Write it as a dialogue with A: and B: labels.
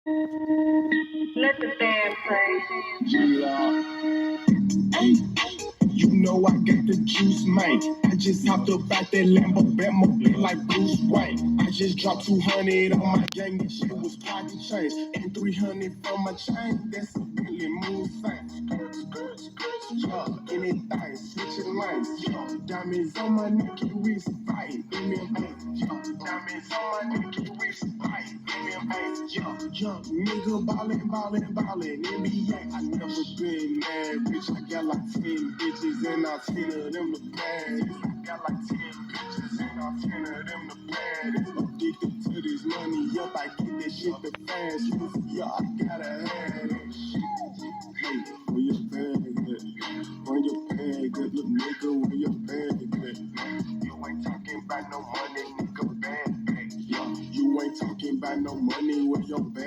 A: Let the band play.
B: Hey, you know I got the juice, man. I just hopped up out that Lambo, Batmobile like Bruce Wayne. I just dropped 200 on my gang, this shit was pocket change. And 300 from my chain, that's a Bentley move thing. Yeah, anything, switching lanes. Yeah, diamonds on my neck, wrist fight. MMA, yeah, diamonds on my neck, wrist fight. MMA, yeah, nigga ballin', NBA. I never been mad, bitch. I got like 10 bitches and all 10 of them the baddest. I got like 10 bitches and all 10 of them the baddest. Addicted to this money, yup, I get that shit the fast. Yeah, I gotta have that shit. Hey, where your bag at? Where your bag at? Look, nigga, where your bag at? You ain't talking about no money, nigga, bag. Yeah, you ain't talking about no money, where your bag